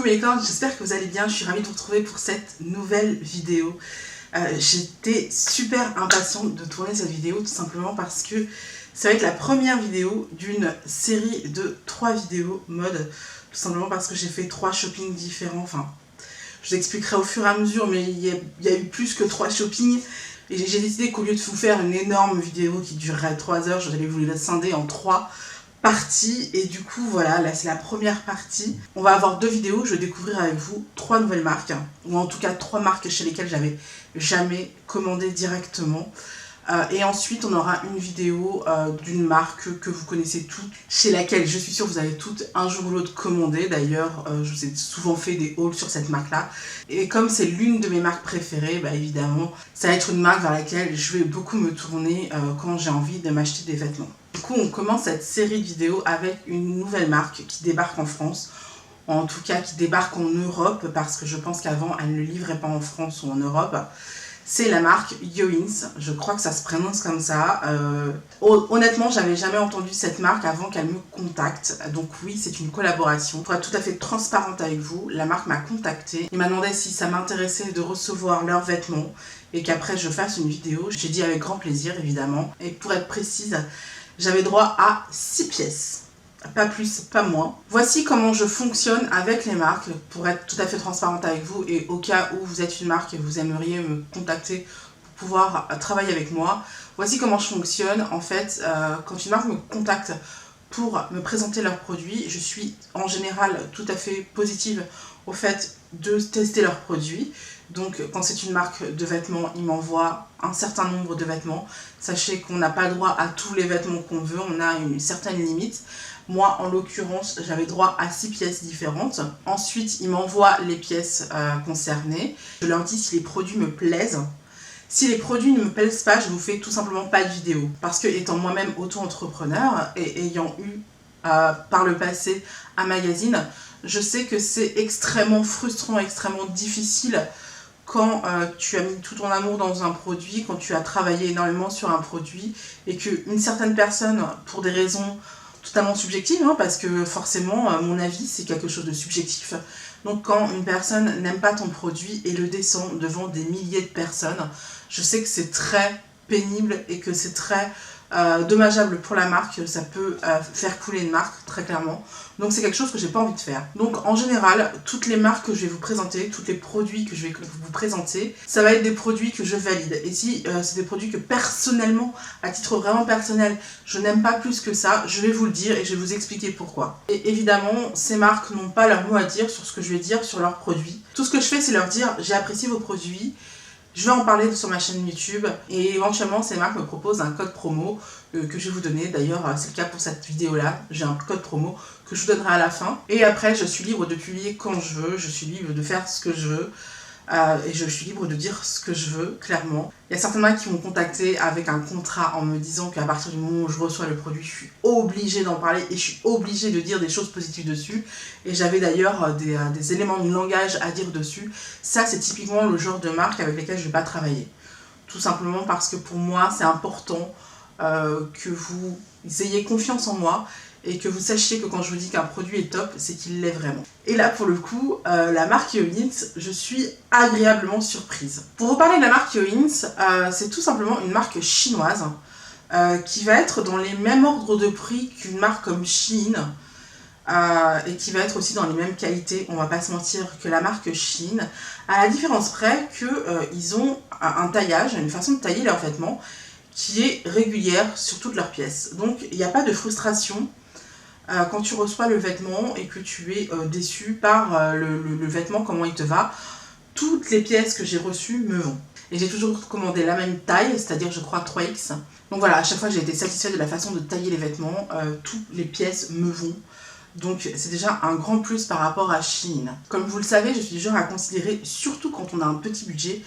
mes cordes, j'espère que vous allez bien, je suis ravie de vous retrouver pour cette nouvelle vidéo. J'étais super impatiente de tourner cette vidéo tout simplement parce que ça va être la première vidéo d'une série de 3 vidéos mode. Tout simplement parce que j'ai fait 3 shoppings différents, enfin je vous expliquerai au fur et à mesure, mais il y a eu plus que 3 shoppings. Et j'ai décidé qu'au lieu de vous faire une énorme vidéo qui durerait 3 heures, j'allais vous la scinder en 3 partie. Et du coup voilà, là c'est la première partie. On va avoir 2 vidéos, je vais découvrir avec vous 3 nouvelles marques, ou en tout cas 3 marques chez lesquelles j'avais jamais commandé directement. Et ensuite on aura une vidéo d'une marque que vous connaissez toutes, chez laquelle je suis sûre que vous avez toutes un jour ou l'autre commandé. D'ailleurs je vous ai souvent fait des hauls sur cette marque là, et comme c'est l'une de mes marques préférées, bah évidemment ça va être une marque vers laquelle je vais beaucoup me tourner quand j'ai envie de m'acheter des vêtements. Du coup on commence cette série de vidéos avec une nouvelle marque qui débarque en France, en tout cas qui débarque en Europe, parce que je pense qu'avant elle ne livrait pas en France ou en Europe. C'est la marque Yoins, je crois que ça se prononce comme ça. Honnêtement, j'avais jamais entendu cette marque avant qu'elle me contacte. Donc oui, c'est une collaboration. Pour être tout à fait transparente avec vous, la marque m'a contactée. Il m'a demandé si ça m'intéressait de recevoir leurs vêtements et qu'après je fasse une vidéo. J'ai dit avec grand plaisir, évidemment. Et pour être précise, j'avais droit à 6 pièces. Pas plus, pas moins. Voici comment je fonctionne avec les marques, pour être tout à fait transparente avec vous, et au cas où vous êtes une marque et vous aimeriez me contacter pour pouvoir travailler avec moi. Voici comment je fonctionne. En fait, quand une marque me contacte pour me présenter leurs produits, je suis en général tout à fait positive au fait de tester leurs produits. Donc quand c'est une marque de vêtements, ils m'envoient un certain nombre de vêtements. Sachez qu'on n'a pas droit à tous les vêtements qu'on veut, on a une certaine limite. Moi, en l'occurrence, j'avais droit à 6 pièces différentes. Ensuite, ils m'envoient les pièces concernées. Je leur dis si les produits me plaisent. Si les produits ne me plaisent pas, je vous fais tout simplement pas de vidéo. Parce que étant moi-même auto-entrepreneur et ayant eu par le passé un magazine, je sais que c'est extrêmement frustrant, extrêmement difficile quand tu as mis tout ton amour dans un produit, quand tu as travaillé énormément sur un produit et qu'une certaine personne, pour des raisons totalement subjectives, hein, parce que forcément mon avis c'est quelque chose de subjectif, donc quand une personne n'aime pas ton produit et le descend devant des milliers de personnes, je sais que c'est très pénible et que c'est très dommageable pour la marque, ça peut faire couler une marque très clairement. Donc c'est quelque chose que j'ai pas envie de faire. Donc en général, toutes les marques que je vais vous présenter, tous les produits que je vais vous présenter, ça va être des produits que je valide. Et si c'est des produits que personnellement, à titre vraiment personnel, je n'aime pas plus que ça, je vais vous le dire et je vais vous expliquer pourquoi. Et évidemment, ces marques n'ont pas leur mot à dire sur ce que je vais dire sur leurs produits. Tout ce que je fais, c'est leur dire j'ai apprécié vos produits. Je vais en parler sur ma chaîne YouTube et éventuellement ces marques me proposent un code promo que je vais vous donner. D'ailleurs c'est le cas pour cette vidéo là, j'ai un code promo que je vous donnerai à la fin. Et après je suis libre de publier quand je veux, je suis libre de faire ce que je veux et je suis libre de dire ce que je veux clairement. Il y a certaines marques qui m'ont contacté avec un contrat en me disant qu'à partir du moment où je reçois le produit, je suis obligée d'en parler et je suis obligée de dire des choses positives dessus. Et j'avais d'ailleurs des éléments de langage à dire dessus. Ça c'est typiquement le genre de marque avec lesquelles je ne vais pas travailler. Tout simplement parce que pour moi c'est important que vous ayez confiance en moi et que vous sachiez que quand je vous dis qu'un produit est top, c'est qu'il l'est vraiment. Et là pour le coup, la marque Yoins, je suis agréablement surprise. Pour vous parler de la marque Yoins, c'est tout simplement une marque chinoise qui va être dans les mêmes ordres de prix qu'une marque comme Shein et qui va être aussi dans les mêmes qualités, on va pas se mentir, que la marque Shein, à la différence près qu'ils ont un taillage, une façon de tailler leurs vêtements qui est régulière sur toutes leurs pièces. Donc il n'y a pas de frustration quand tu reçois le vêtement et que tu es déçu par le vêtement, comment il te va. Toutes les pièces que j'ai reçues me vont. Et j'ai toujours commandé la même taille, c'est-à-dire je crois 3X. Donc voilà, à chaque fois j'ai été satisfaite de la façon de tailler les vêtements, toutes les pièces me vont. Donc c'est déjà un grand plus par rapport à Shein. Comme vous le savez, je suis du genre à considérer, surtout quand on a un petit budget,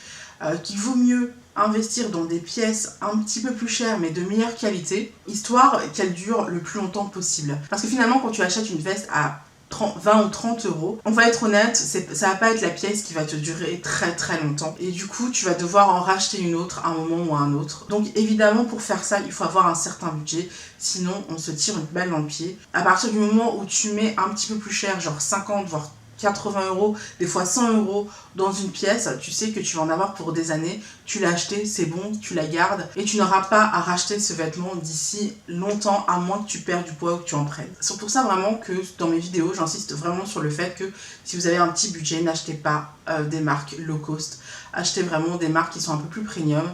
qu'il vaut mieux investir dans des pièces un petit peu plus chères mais de meilleure qualité, histoire qu'elles durent le plus longtemps possible. Parce que finalement quand tu achètes une veste à 20 ou 30 euros, on va être honnête, ça va pas être la pièce qui va te durer très très longtemps. Et du coup, tu vas devoir en racheter une autre à un moment ou à un autre. Donc évidemment, pour faire ça, il faut avoir un certain budget. Sinon, on se tire une balle dans le pied. À partir du moment où tu mets un petit peu plus cher, genre 50 voire 80 €, des fois 100 € dans une pièce, tu sais que tu vas en avoir pour des années, tu l'as acheté, c'est bon, tu la gardes et tu n'auras pas à racheter ce vêtement d'ici longtemps, à moins que tu perds du poids ou que tu en prennes. C'est pour ça vraiment que dans mes vidéos, j'insiste vraiment sur le fait que si vous avez un petit budget, n'achetez pas des marques low cost, achetez vraiment des marques qui sont un peu plus premium,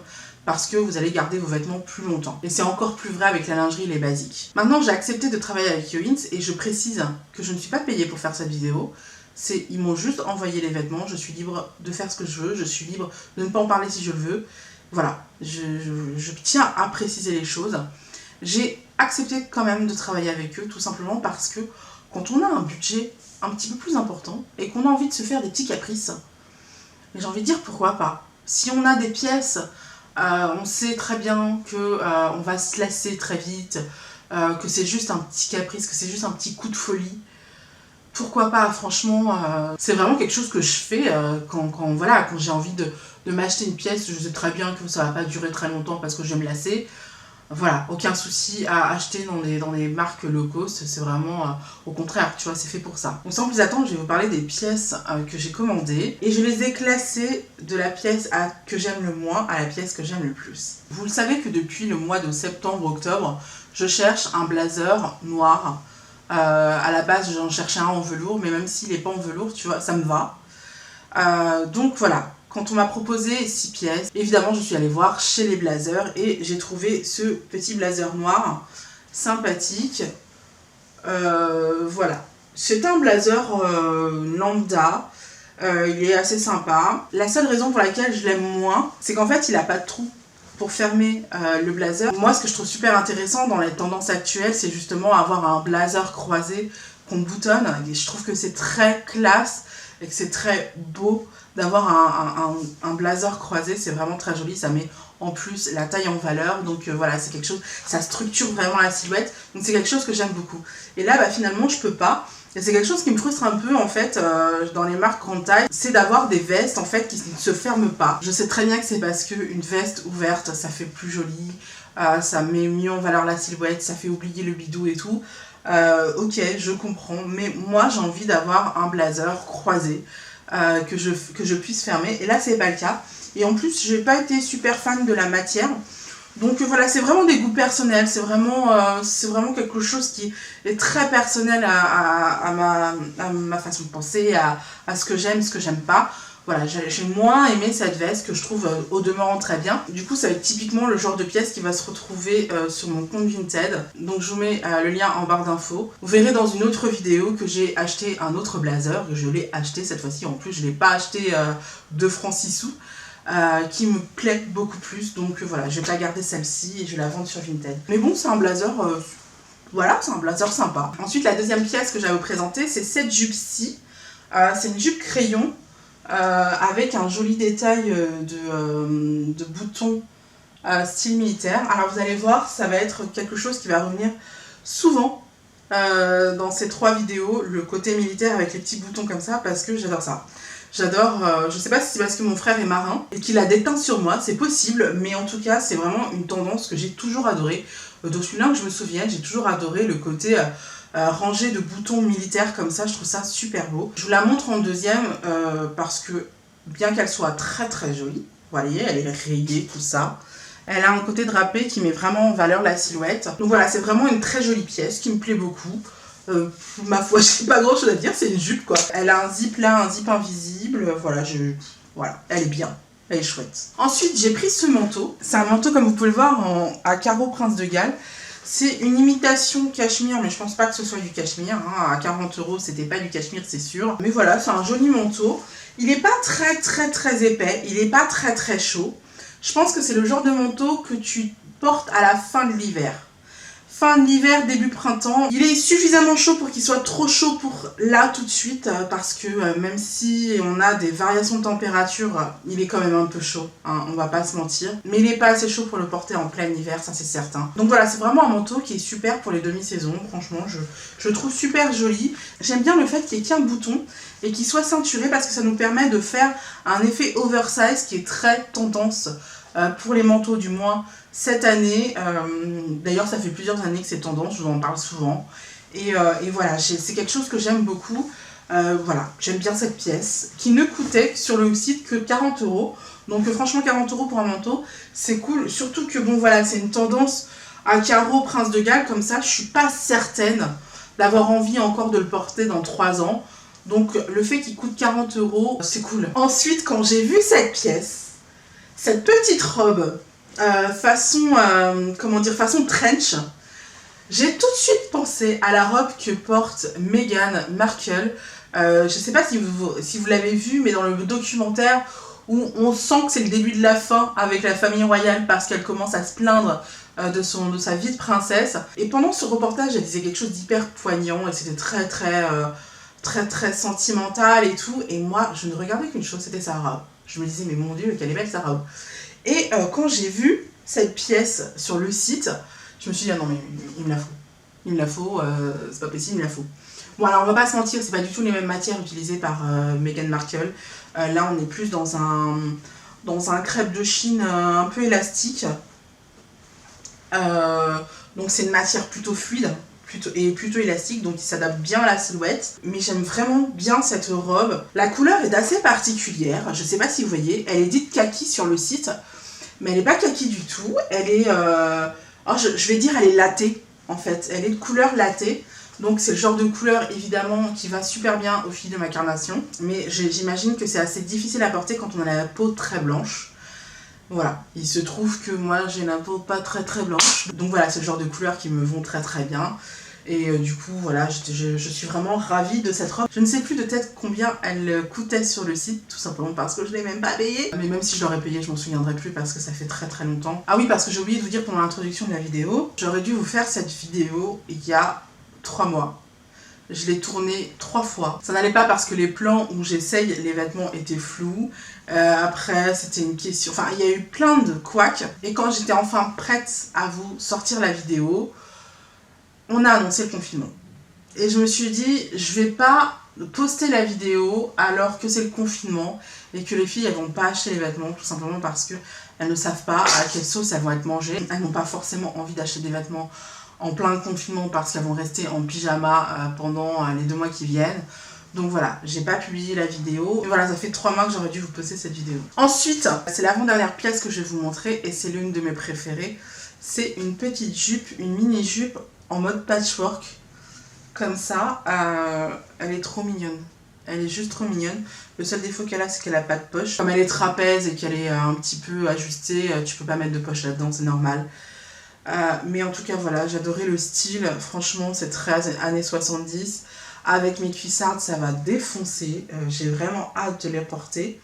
parce que vous allez garder vos vêtements plus longtemps. Et c'est encore plus vrai avec la lingerie et les basiques. Maintenant, j'ai accepté de travailler avec Yoins et je précise que je ne suis pas payée pour faire cette vidéo. Ils m'ont juste envoyé les vêtements, je suis libre de faire ce que je veux, je suis libre de ne pas en parler si je le veux. Voilà, je tiens à préciser les choses. J'ai accepté quand même de travailler avec eux, tout simplement parce que quand on a un budget un petit peu plus important et qu'on a envie de se faire des petits caprices, j'ai envie de dire pourquoi pas. Si on a des pièces... on sait très bien que on va se lasser très vite, que c'est juste un petit caprice, que c'est juste un petit coup de folie. Pourquoi pas, franchement, c'est vraiment quelque chose que je fais quand j'ai envie de m'acheter une pièce. Je sais très bien que ça va pas durer très longtemps parce que je vais me lasser. Voilà, aucun souci à acheter dans les marques low cost, c'est vraiment au contraire, tu vois, c'est fait pour ça. Donc sans plus attendre, je vais vous parler des pièces que j'ai commandées et je les ai classées de la pièce que j'aime le moins à la pièce que j'aime le plus. Vous le savez que depuis le mois de septembre-octobre, je cherche un blazer noir. À la base, j'en cherchais un en velours, mais même s'il n'est pas en velours, tu vois, ça me va. Donc voilà. Quand on m'a proposé 6 pièces, évidemment je suis allée voir chez les blazers et j'ai trouvé ce petit blazer noir sympathique. Voilà, c'est un blazer lambda, il est assez sympa. La seule raison pour laquelle je l'aime moins, c'est qu'en fait il n'a pas de trou pour fermer le blazer. Moi, ce que je trouve super intéressant dans les tendances actuelles, c'est justement avoir un blazer croisé qu'on boutonne. Et je trouve que c'est très classe et que c'est très beau d'avoir un blazer croisé, c'est vraiment très joli, ça met en plus la taille en valeur, donc voilà, c'est quelque chose, ça structure vraiment la silhouette, donc c'est quelque chose que j'aime beaucoup. Et là, finalement, je peux pas, et c'est quelque chose qui me frustre un peu, en fait, dans les marques grande taille, c'est d'avoir des vestes, en fait, qui ne se ferment pas. Je sais très bien que c'est parce qu'une veste ouverte, ça fait plus joli, ça met mieux en valeur la silhouette, ça fait oublier le bidou et tout. Ok, je comprends, mais moi, j'ai envie d'avoir un blazer croisé, que je puisse fermer, et là c'est pas le cas, et en plus j'ai pas été super fan de la matière, donc voilà, c'est vraiment des goûts personnels, c'est vraiment quelque chose qui est très personnel à ma façon de penser, à ce que j'aime, ce que j'aime pas. Voilà, j'ai moins aimé cette veste que je trouve au demeurant très bien. Du coup, ça va être typiquement le genre de pièce qui va se retrouver sur mon compte Vinted. Donc je vous mets le lien en barre d'infos. Vous verrez dans une autre vidéo que j'ai acheté un autre blazer. Je l'ai acheté cette fois-ci. En plus, je ne l'ai pas acheté 2 francs 6 sous. Qui me plaît beaucoup plus. Donc voilà, je vais pas garder celle-ci et je vais la vendre sur Vinted. Mais bon, c'est un blazer... voilà, c'est un blazer sympa. Ensuite, la deuxième pièce que j'ai à vous présenter, c'est cette jupe-ci. C'est une jupe crayon. Avec un joli détail de boutons style militaire. Alors vous allez voir, ça va être quelque chose qui va revenir souvent dans ces 3 vidéos, le côté militaire avec les petits boutons comme ça, parce que j'adore ça. J'adore, je sais pas si c'est parce que mon frère est marin et qu'il a déteint sur moi, c'est possible, mais en tout cas c'est vraiment une tendance que j'ai toujours adorée. Depuis là que je me souvienne, j'ai toujours adoré le côté... rangée de boutons militaires comme ça, je trouve ça super beau. Je vous la montre en deuxième parce que bien qu'elle soit très très jolie, vous voyez, elle est rayée, tout ça. Elle a un côté drapé qui met vraiment en valeur la silhouette. Donc voilà, c'est vraiment une très jolie pièce qui me plaît beaucoup. Ma foi, j'ai pas grand chose à dire, c'est une jupe quoi. Elle a un zip là, un zip invisible, voilà, elle est bien. Elle est chouette. Ensuite, j'ai pris ce manteau. C'est un manteau, comme vous pouvez le voir, à carreaux Prince de Galles. C'est une imitation cachemire, mais je pense pas que ce soit du cachemire. Hein. À 40 €, c'était pas du cachemire, c'est sûr. Mais voilà, c'est un joli manteau. Il est pas très très très épais. Il est pas très très chaud. Je pense que c'est le genre de manteau que tu portes à la fin de l'hiver. Fin de l'hiver, début printemps. Il est suffisamment chaud pour qu'il soit trop chaud pour là tout de suite. Parce que même si on a des variations de température, il est quand même un peu chaud. Hein, on va pas se mentir. Mais il n'est pas assez chaud pour le porter en plein hiver, ça c'est certain. Donc voilà, c'est vraiment un manteau qui est super pour les demi-saisons. Franchement, je le trouve super joli. J'aime bien le fait qu'il n'y ait qu'un bouton et qu'il soit ceinturé parce que ça nous permet de faire un effet oversize qui est très tendance pour les manteaux du moins cette année. D'ailleurs ça fait plusieurs années que c'est tendance, je vous en parle souvent. Et voilà, c'est quelque chose que j'aime beaucoup. Voilà, j'aime bien cette pièce qui ne coûtait sur le site que 40 €. Donc franchement 40 € pour un manteau, c'est cool. Surtout que bon voilà, c'est une tendance à carreaux Prince de Galles comme ça. Je suis pas certaine d'avoir envie encore de le porter dans 3 ans. Donc le fait qu'il coûte 40 €, c'est cool. Ensuite, quand j'ai vu cette pièce, cette petite robe façon trench, j'ai tout de suite pensé à la robe que porte Meghan Markle. Je sais pas si vous l'avez vu, mais dans le documentaire où on sent que c'est le début de la fin avec la famille royale parce qu'elle commence à se plaindre de sa vie de princesse. Et pendant ce reportage, elle disait quelque chose d'hyper poignant et c'était très sentimental et tout. Et moi, je ne regardais qu'une chose, c'était sa robe. Je me disais, mais mon Dieu, qu'elle est belle sa robe. Et quand j'ai vu cette pièce sur le site, je me suis dit, ah non, mais il me la faut. Il me la faut, c'est pas possible, il me la faut. Bon, alors on va pas se mentir, c'est pas du tout les mêmes matières utilisées par Meghan Markle. Là, on est plus dans un crêpe de Chine un peu élastique. Donc c'est une matière plutôt fluide et plutôt élastique, donc il s'adapte bien à la silhouette. Mais j'aime vraiment bien cette robe. La couleur est assez particulière, je sais pas si vous voyez, elle est dite kaki sur le site, mais elle est pas kaki du tout. Elle est, je vais dire, elle est lattée en fait. Elle est de couleur lattée. Donc c'est le genre de couleur évidemment qui va super bien aux filles de ma carnation. Mais j'imagine que c'est assez difficile à porter quand on a la peau très blanche. Voilà, il se trouve que moi j'ai la peau pas très blanche. Donc voilà, c'est le genre de couleurs qui me vont très bien. Et du coup voilà, je suis vraiment ravie de cette robe. Je ne sais plus de tête combien elle coûtait sur le site, tout simplement parce que je l'ai même pas payée. Mais même si je l'aurais payée, je m'en souviendrai plus parce que ça fait très longtemps. Ah oui, parce que j'ai oublié de vous dire pendant l'introduction de la vidéo, j'aurais dû vous faire cette vidéo il y a 3 mois. Je l'ai tournée 3 fois. Ça n'allait pas parce que les plans où j'essaye les vêtements étaient flous. Après, c'était une question... Enfin, il y a eu plein de couacs. Et quand j'étais enfin prête à vous sortir la vidéo, on a annoncé le confinement. Et je me suis dit, je vais pas poster la vidéo alors que c'est le confinement et que les filles, elles vont pas acheter les vêtements, tout simplement parce qu'elles ne savent pas à quelle sauce elles vont être mangées. Elles n'ont pas forcément envie d'acheter des vêtements en plein confinement parce qu'elles vont rester en pyjama pendant les 2 mois qui viennent. Donc voilà, j'ai pas publié la vidéo. Et voilà, ça fait 3 mois que j'aurais dû vous poster cette vidéo. Ensuite, c'est l'avant-dernière pièce que je vais vous montrer et c'est l'une de mes préférées. C'est une petite jupe, une mini-jupe en mode patchwork. Comme ça, elle est trop mignonne. Elle est juste trop mignonne. Le seul défaut qu'elle a, c'est qu'elle a pas de poche. Comme elle est trapèze et qu'elle est un petit peu ajustée, tu peux pas mettre de poche là-dedans, c'est normal. Mais en tout cas voilà, j'adorais le style, franchement c'est très années 70, avec mes cuissardes ça va défoncer, j'ai vraiment hâte de les porter.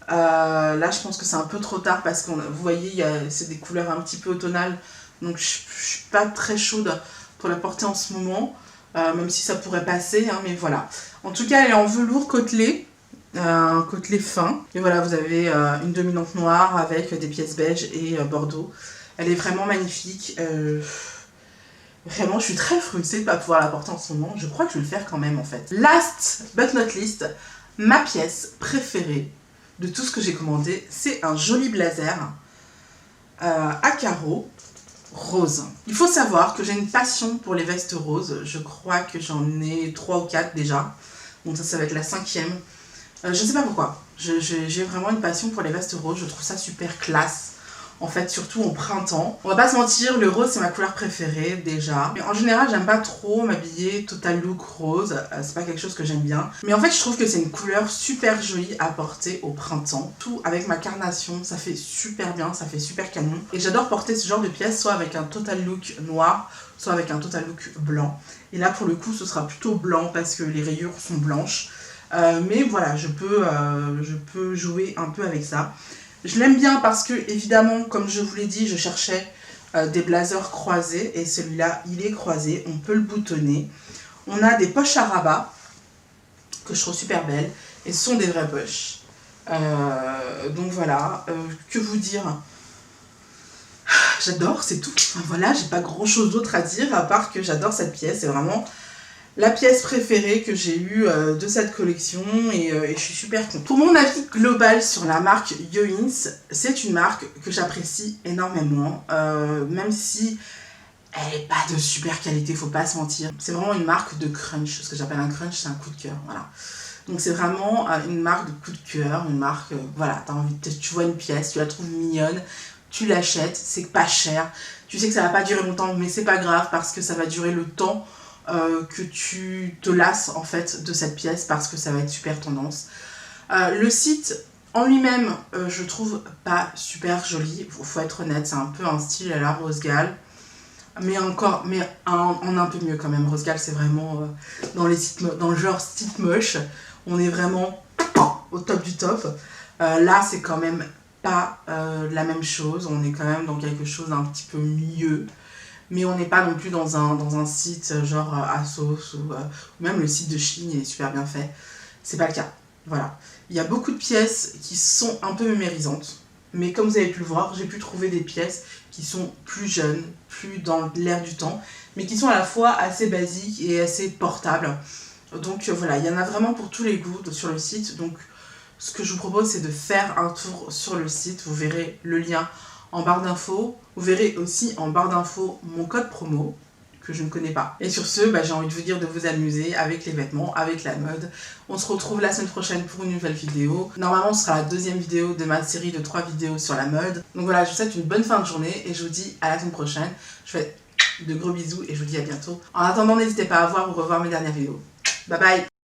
Là je pense que c'est un peu trop tard parce que vous voyez c'est des couleurs un petit peu automnales, donc je suis pas très chaude pour la porter en ce moment, même si ça pourrait passer, hein, mais voilà. En tout cas elle est en velours côtelé, un côtelé fin, et voilà vous avez une dominante noire avec des pièces beige et bordeaux. Elle est vraiment magnifique. Vraiment, je suis très frustrée de ne pas pouvoir la porter en ce moment. Je crois que je vais le faire quand même en fait. Last but not least, ma pièce préférée de tout ce que j'ai commandé, c'est un joli blazer à carreaux rose. Il faut savoir que j'ai une passion pour les vestes roses. Je crois que j'en ai 3 ou 4 déjà. Donc ça va être la 5e. Je sais pas pourquoi. J'ai vraiment une passion pour les vestes roses. Je trouve ça super classe. En fait, surtout au printemps. On va pas se mentir, le rose c'est ma couleur préférée déjà. Mais en général, j'aime pas trop m'habiller total look rose. C'est pas quelque chose que j'aime bien. Mais en fait, je trouve que c'est une couleur super jolie à porter au printemps. Tout avec ma carnation, ça fait super bien, ça fait super canon. Et j'adore porter ce genre de pièces, soit avec un total look noir, soit avec un total look blanc. Et là, pour le coup, ce sera plutôt blanc parce que les rayures sont blanches. Mais voilà, je peux jouer un peu avec ça. Je l'aime bien parce que, évidemment, comme je vous l'ai dit, je cherchais des blazers croisés et celui-là, il est croisé, on peut le boutonner. On a des poches à rabat que je trouve super belles et ce sont des vraies poches. Donc voilà, que vous dire? J'adore, c'est tout. Enfin, voilà, j'ai pas grand-chose d'autre à dire à part que j'adore cette pièce. C'est vraiment la pièce préférée que j'ai eue de cette collection et je suis super contente. Pour mon avis global sur la marque Yoins, c'est une marque que j'apprécie énormément, même si elle n'est pas de super qualité, faut pas se mentir. C'est vraiment une marque de crunch. Ce que j'appelle un crunch, c'est un coup de cœur, voilà. Donc c'est vraiment une marque de coup de cœur, une marque, voilà, t'as envie tu vois une pièce, tu la trouves mignonne, tu l'achètes, c'est pas cher, tu sais que ça va pas durer longtemps, mais c'est pas grave parce que ça va durer le temps que tu te lasses en fait de cette pièce parce que ça va être super tendance. Le site en lui-même, je trouve pas super joli, faut être honnête, c'est un peu un style à la Rose Gall. Mais en un peu mieux quand même. Rose Gall, c'est vraiment dans le genre site moche. On est vraiment au top du top. Là, c'est quand même pas la même chose. On est quand même dans quelque chose d'un petit peu mieux. Mais on n'est pas non plus dans un site genre Asos ou même le site de Shein, il est super bien fait. C'est pas le cas. Voilà. Il y a beaucoup de pièces qui sont un peu mémérisantes. Mais comme vous avez pu le voir, j'ai pu trouver des pièces qui sont plus jeunes, plus dans l'air du temps, mais qui sont à la fois assez basiques et assez portables. Donc voilà, il y en a vraiment pour tous les goûts sur le site. Donc ce que je vous propose, c'est de faire un tour sur le site. Vous verrez le lien en barre d'infos. Vous verrez aussi en barre d'infos mon code promo que je ne connais pas. Et sur ce, j'ai envie de vous dire de vous amuser avec les vêtements, avec la mode. On se retrouve la semaine prochaine pour une nouvelle vidéo. Normalement, ce sera la deuxième vidéo de ma série de 3 vidéos sur la mode. Donc voilà, je vous souhaite une bonne fin de journée et je vous dis à la semaine prochaine. Je vous fais de gros bisous et je vous dis à bientôt. En attendant, n'hésitez pas à voir ou revoir mes dernières vidéos. Bye bye!